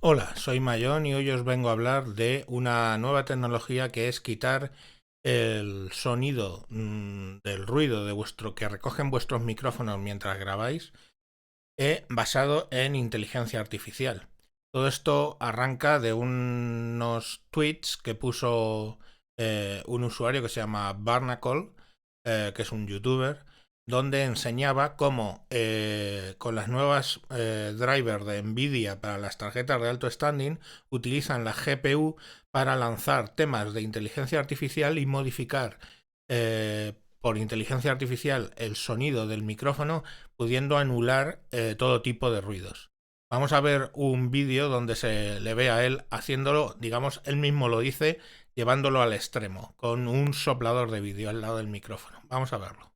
Hola, soy Mayón y hoy os vengo a hablar de una nueva tecnología que es quitar el sonido del ruido de vuestro que recogen vuestros micrófonos mientras grabáis, basado en inteligencia artificial. Todo esto arranca de unos tweets que puso un usuario que se llama Barnacle, que es un youtuber, donde enseñaba cómo con las nuevas drivers de Nvidia para las tarjetas de alto standing utilizan la GPU para lanzar temas de inteligencia artificial y modificar por inteligencia artificial el sonido del micrófono, pudiendo anular todo tipo de ruidos. Vamos a ver un vídeo donde se le ve a él haciéndolo, digamos, él mismo lo dice, llevándolo al extremo, con un soplador de vídeo al lado del micrófono. Vamos a verlo.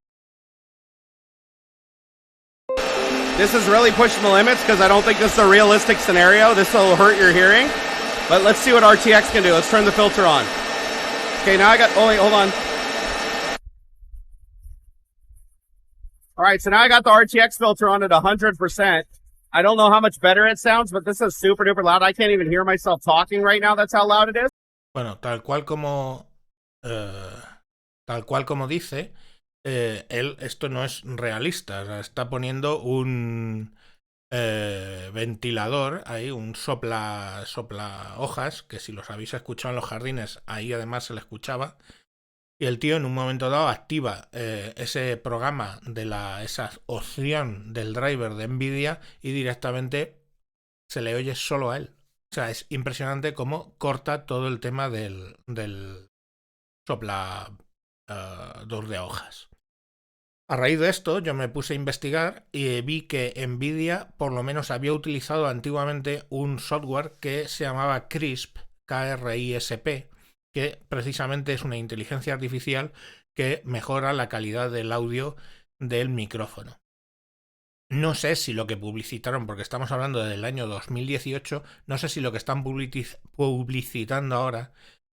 This is really pushing the limits because I don't think this is a realistic scenario. This will hurt your hearing. But let's see what RTX can do. Let's turn the filter on. Okay, now I got... Oh, wait, hold on. All right, so now I got the RTX filter on at 100%. I don't know how much better it sounds, but this is super duper loud. I can't even hear myself talking right now. That's how loud it is. Bueno, eh, tal cual como dice, él esto no es realista. O sea, está poniendo un ventilador ahí, un sopla hojas, que si los habéis escuchado en los jardines, ahí además se le escuchaba. Y el tío en un momento dado activa ese programa de esa opción del driver de Nvidia y directamente se le oye solo a él. O sea, es impresionante cómo corta todo el tema del soplador de hojas. A raíz de esto yo me puse a investigar y vi que Nvidia por lo menos había utilizado antiguamente un software que se llamaba CRISP, KRISP, que precisamente es una inteligencia artificial que mejora la calidad del audio del micrófono. No sé si lo que publicitaron, porque estamos hablando del año 2018, no sé si lo que están publicitando ahora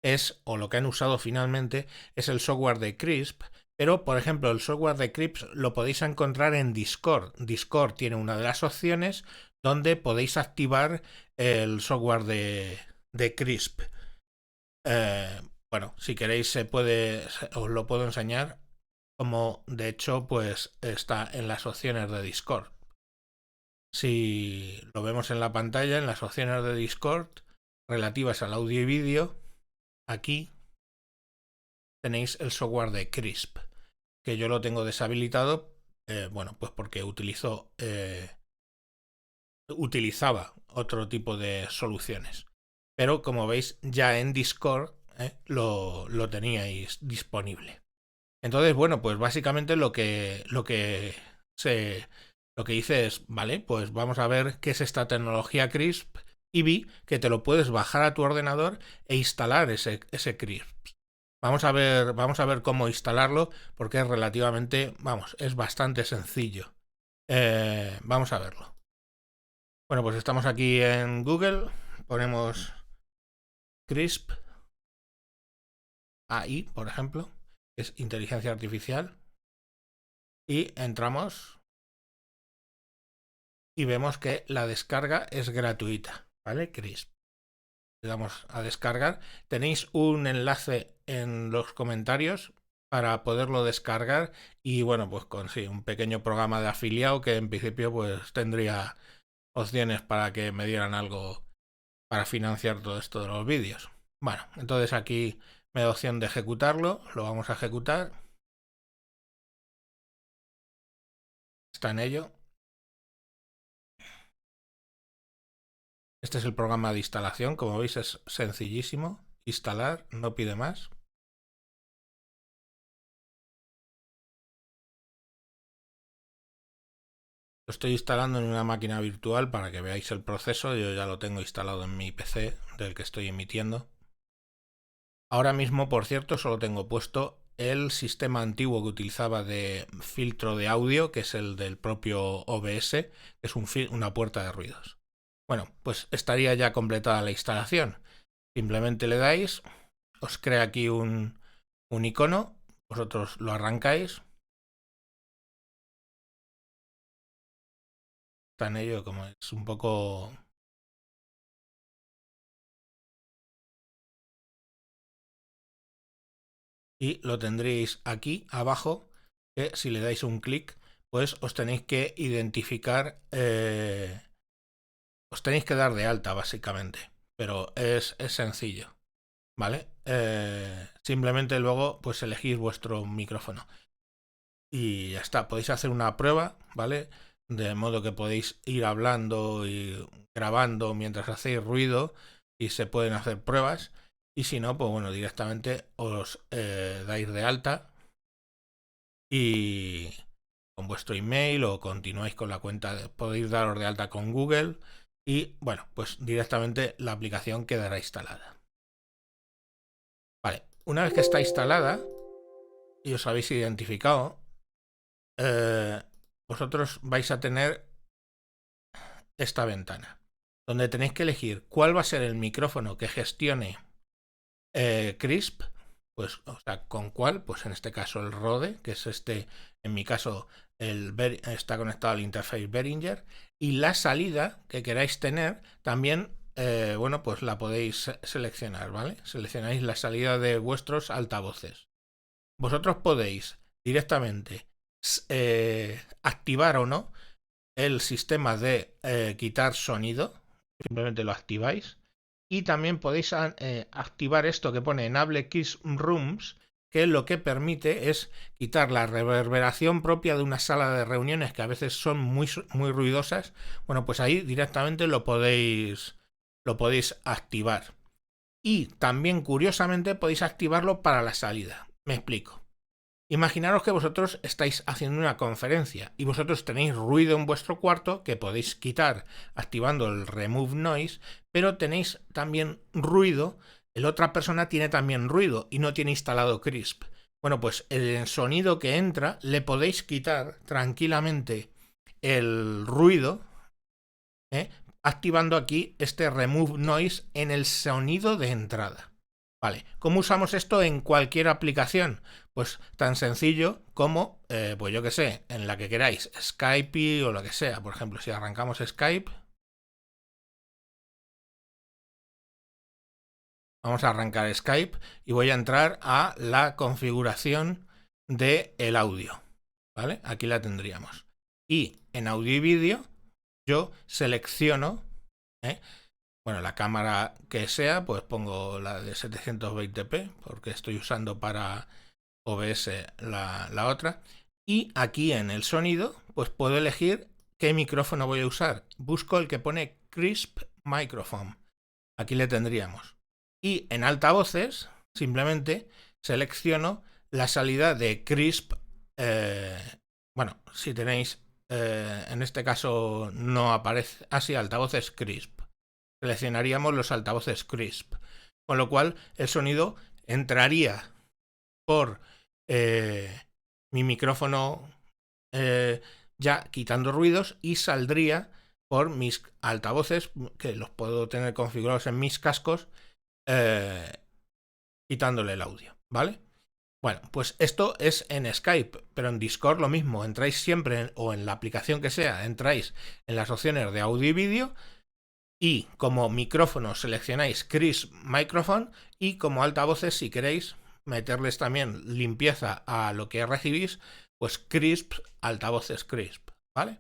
es, o lo que han usado finalmente, es el software de CRISP, pero por ejemplo el software de CRISP lo podéis encontrar en Discord. Discord tiene una de las opciones donde podéis activar el software de CRISP. Bueno, si queréis os lo puedo enseñar, como de hecho pues está en las opciones de Discord. Si lo vemos en la pantalla, en las opciones de Discord relativas al audio y vídeo, aquí tenéis el software de CRISP, que yo lo tengo deshabilitado, bueno, pues porque utilizaba otro tipo de soluciones. Pero como veis, ya en Discord lo teníais disponible. Entonces, bueno, pues básicamente lo que hice es, vale, pues vamos a ver qué es esta tecnología CRISP y vi que te lo puedes bajar a tu ordenador e instalar ese CRISP. Vamos a ver cómo instalarlo porque es relativamente, vamos, es bastante sencillo. Vamos a verlo. Bueno, pues estamos aquí en Google, ponemos CRISP AI, por ejemplo, que es inteligencia artificial, y entramos y vemos que la descarga es gratuita, ¿vale? CRISP. Le damos a descargar. Tenéis un enlace en los comentarios para poderlo descargar y bueno, pues con sí, un pequeño programa de afiliado que en principio pues tendría opciones para que me dieran algo para financiar todo esto de los vídeos. Bueno, entonces aquí me da opción de ejecutarlo, lo vamos a ejecutar. Está en ello. Este es el programa de instalación, como veis es sencillísimo. Instalar, no pide más. Lo estoy instalando en una máquina virtual para que veáis el proceso. Yo ya lo tengo instalado en mi PC del que estoy emitiendo. Ahora mismo, por cierto, solo tengo puesto el sistema antiguo que utilizaba de filtro de audio, que es el del propio OBS, que es una puerta de ruidos. Bueno, pues estaría ya completada la instalación. Simplemente le dais, os crea aquí un icono, vosotros lo arrancáis. Está en ello, como es un poco y lo tendréis aquí abajo, que si le dais un clic, pues os tenéis que identificar, os tenéis que dar de alta básicamente, pero es sencillo, ¿vale? Simplemente luego pues elegís vuestro micrófono y ya está. Podéis hacer una prueba, ¿vale? De modo que podéis ir hablando y grabando mientras hacéis ruido y se pueden hacer pruebas. Y si no, pues bueno, directamente os dais de alta y con vuestro email o continuáis con la cuenta, podéis daros de alta con Google y bueno, pues directamente la aplicación quedará instalada. Vale, una vez que está instalada y os habéis identificado, vosotros vais a tener esta ventana donde tenéis que elegir cuál va a ser el micrófono que gestione Crisp, pues, o sea, con cuál, pues en este caso el Rode, que es este, en mi caso está conectado al interface Behringer, y la salida que queráis tener también, bueno, pues la podéis seleccionar, ¿vale? Seleccionáis la salida de vuestros altavoces. Vosotros podéis directamente activar o no el sistema de quitar sonido, simplemente lo activáis. Y también podéis activar esto que pone Enable Keys Rooms, que lo que permite es quitar la reverberación propia de una sala de reuniones que a veces son muy ruidosas. Bueno, pues ahí directamente lo podéis activar. Y también, curiosamente, podéis activarlo para la salida. Me explico. Imaginaros que vosotros estáis haciendo una conferencia y vosotros tenéis ruido en vuestro cuarto que podéis quitar activando el Remove Noise, pero tenéis también ruido, la otra persona tiene también ruido y no tiene instalado Crisp. Bueno, pues el sonido que entra le podéis quitar tranquilamente el ruido, activando aquí este Remove Noise en el sonido de entrada. Vale, ¿cómo usamos esto en cualquier aplicación? Pues tan sencillo como, pues yo que sé, en la que queráis, Skype o lo que sea. Por ejemplo, si arrancamos Skype, vamos a arrancar Skype y voy a entrar a la configuración del audio, ¿vale? Aquí la tendríamos. Y en audio y vídeo yo selecciono, bueno, la cámara que sea, pues pongo la de 720p porque estoy usando para OBS la otra. Y aquí en el sonido, pues puedo elegir qué micrófono voy a usar. Busco el que pone Crisp Microphone. Aquí le tendríamos. Y en altavoces, simplemente selecciono la salida de Crisp. Bueno, si tenéis, en este caso no aparece así, altavoces Crisp. Seleccionaríamos los altavoces Crisp. Con lo cual el sonido entraría por mi micrófono ya quitando ruidos y saldría por mis altavoces, que los puedo tener configurados en mis cascos, quitándole el audio, ¿vale? Bueno, pues esto es en Skype, pero en Discord lo mismo. Entráis siempre, o en la aplicación que sea, entráis en las opciones de audio y vídeo y como micrófono seleccionáis Crisp Microphone y como altavoces, si queréis meterles también limpieza a lo que recibís, pues Crisp, altavoces Crisp, ¿vale?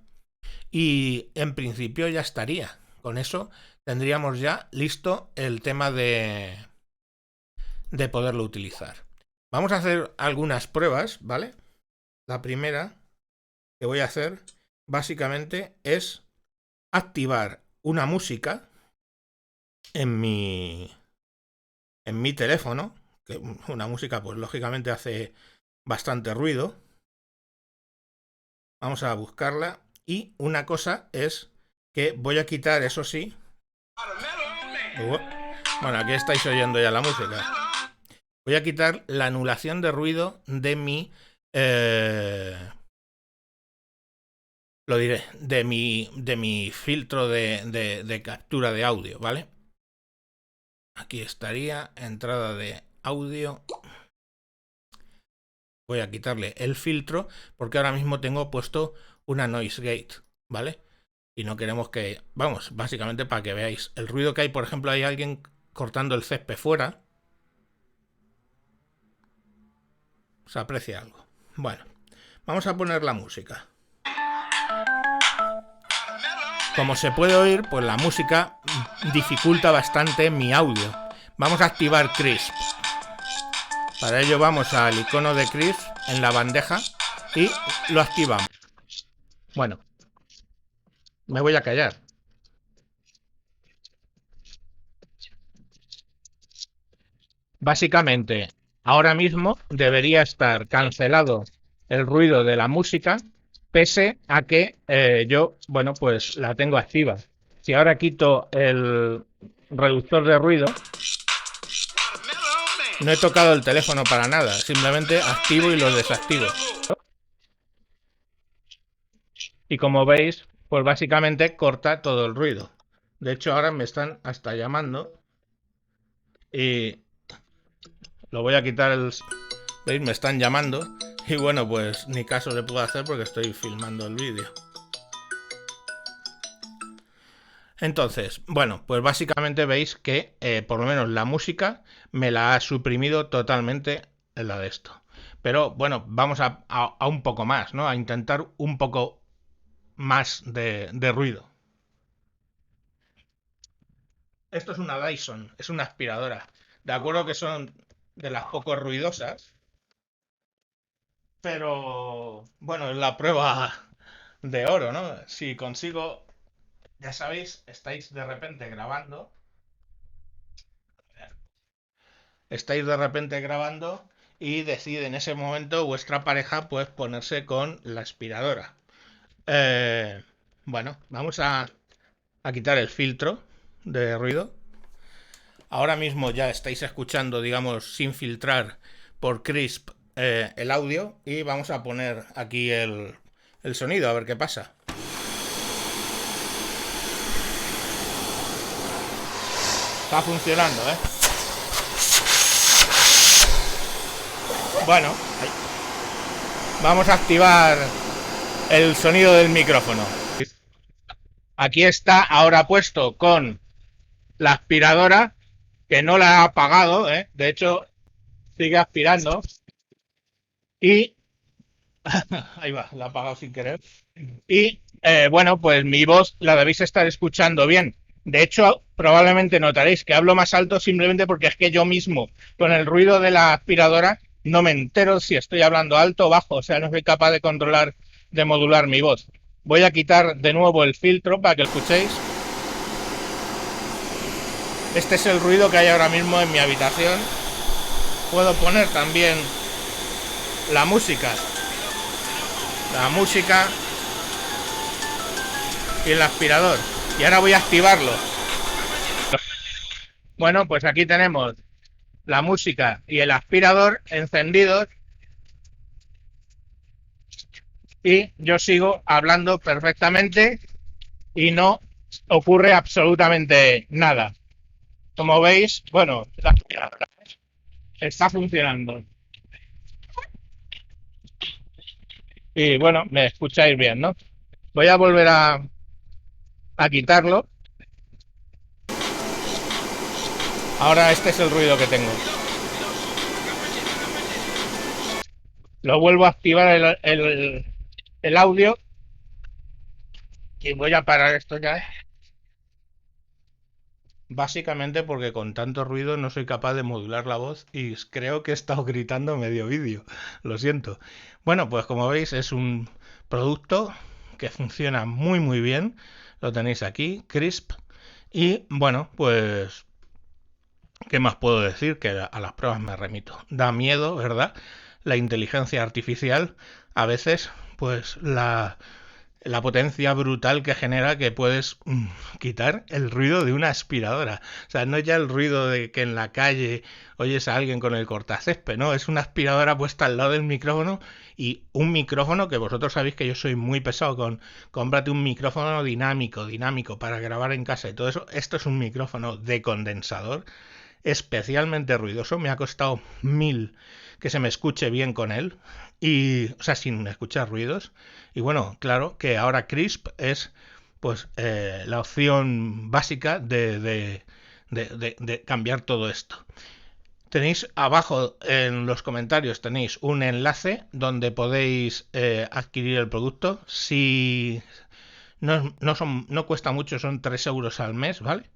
Y en principio ya estaría. Con eso tendríamos ya listo el tema de poderlo utilizar. Vamos a hacer algunas pruebas, ¿vale? La primera que voy a hacer básicamente es activar una música en mi teléfono, que una música pues lógicamente hace bastante ruido. Vamos a buscarla y una cosa es que voy a quitar, eso sí. Bueno, aquí estáis oyendo ya la música. Voy a quitar la anulación de ruido de mi lo diré, de mi filtro de captura de audio, ¿vale? Aquí estaría, entrada de audio. Voy a quitarle el filtro porque ahora mismo tengo puesto una noise gate, ¿vale? Y no queremos que, vamos, básicamente para que veáis el ruido que hay. Por ejemplo, hay alguien cortando el césped fuera. se aprecia algo. Bueno, vamos a poner la música. Como se puede oír, pues la música dificulta bastante mi audio. Vamos a activar Crisp. Para ello vamos al icono de Crisp en la bandeja y lo activamos. Bueno, me voy a callar. Básicamente, ahora mismo debería estar cancelado el ruido de la música, pese a que yo, bueno, pues la tengo activa. Si ahora quito el reductor de ruido, no he tocado el teléfono para nada, simplemente activo y lo desactivo. Y como veis, pues básicamente corta todo el ruido. De hecho, ahora me están hasta llamando y lo voy a quitar ¿Veis? Me están llamando y bueno, pues ni caso le puedo hacer porque estoy filmando el vídeo. Entonces, bueno, pues básicamente veis que por lo menos la música me la ha suprimido totalmente la de esto. Pero bueno, vamos a un poco más, ¿no? A intentar un poco más de ruido. Esto es una Dyson, es una aspiradora. De acuerdo que son de las poco ruidosas, pero bueno, es la prueba de oro, ¿no? Si consigo, ya sabéis, estáis de repente grabando. Y decide en ese momento vuestra pareja pues ponerse con la aspiradora. Bueno, vamos a quitar el filtro de ruido. Ahora mismo ya estáis escuchando, digamos, sin filtrar por Crisp el audio y vamos a poner aquí el sonido a ver qué pasa. Está funcionando, ¿eh? Bueno, vamos a activar el sonido del micrófono. Aquí está ahora puesto con la aspiradora, que no la ha apagado, ¿eh? De hecho, sigue aspirando. Y ahí va, la ha apagado sin querer. Y bueno, pues mi voz la debéis estar escuchando bien. De hecho, probablemente notaréis que hablo más alto simplemente porque es que yo mismo, con el ruido de la aspiradora, no me entero si estoy hablando alto o bajo. O sea, no soy capaz de controlar, de modular mi voz. Voy a quitar de nuevo el filtro para que lo escuchéis. Este es el ruido que hay ahora mismo en mi habitación. Puedo poner también la música. Y el aspirador. Y ahora voy a activarlo. Bueno, pues aquí tenemos la música y el aspirador encendidos. Y yo sigo hablando perfectamente y no ocurre absolutamente nada. Como veis, bueno, la aspiradora está funcionando. Y bueno, me escucháis bien, ¿no? Voy a volver a quitarlo. Ahora este es el ruido que tengo. Lo vuelvo a activar el audio. Y voy a parar esto ya. Básicamente porque con tanto ruido no soy capaz de modular la voz y creo que he estado gritando medio vídeo. Lo siento. Bueno, pues como veis es un producto que funciona muy muy bien. Lo tenéis aquí, Crisp. Y bueno, pues ¿qué más puedo decir? Que a las pruebas me remito. Da miedo, ¿verdad? La inteligencia artificial, a veces, pues la potencia brutal que genera que puedes quitar el ruido de una aspiradora. O sea, no ya el ruido de que en la calle oyes a alguien con el cortacésped, no, es una aspiradora puesta al lado del micrófono y un micrófono que vosotros sabéis que yo soy muy pesado con cómprate un micrófono dinámico para grabar en casa y todo eso. Esto es un micrófono de condensador especialmente ruidoso, me ha costado 1000 que se me escuche bien con él, y, o sea, sin escuchar ruidos. Y bueno, claro que ahora Crisp es pues la opción básica de cambiar todo esto. Tenéis abajo en los comentarios tenéis un enlace donde podéis adquirir el producto. Si no cuesta mucho, son 3 euros al mes, ¿vale?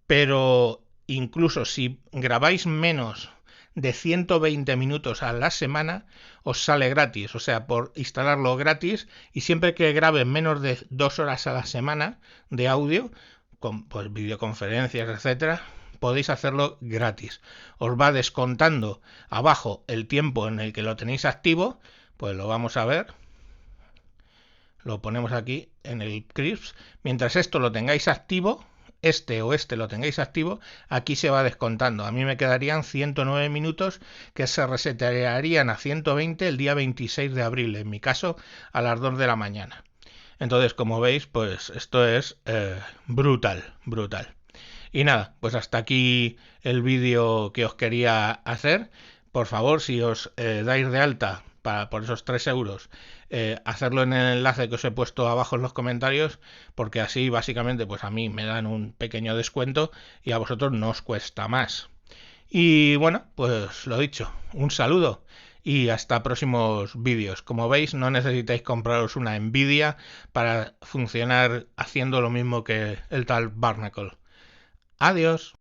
Pero incluso si grabáis menos de 120 minutos a la semana, os sale gratis, o sea, por instalarlo gratis, y siempre que grabe menos de 2 horas a la semana de audio, con pues, videoconferencias, etcétera, podéis hacerlo gratis. Os va descontando abajo el tiempo en el que lo tenéis activo, pues lo vamos a ver. Lo ponemos aquí en el Crisp. Mientras esto lo tengáis activo, este lo tengáis activo, aquí se va descontando. A mí me quedarían 109 minutos que se resetearían a 120 el día 26 de abril, en mi caso a las 2 de la mañana. Entonces, como veis, pues esto es brutal. Y nada, pues hasta aquí el vídeo que os quería hacer. Por favor, si os dais de alta por esos 3 euros, hacerlo en el enlace que os he puesto abajo en los comentarios, porque así básicamente pues a mí me dan un pequeño descuento y a vosotros no os cuesta más. Y bueno, pues lo dicho, un saludo y hasta próximos vídeos. Como veis, no necesitáis compraros una Nvidia para funcionar haciendo lo mismo que el tal Barnacle. Adiós.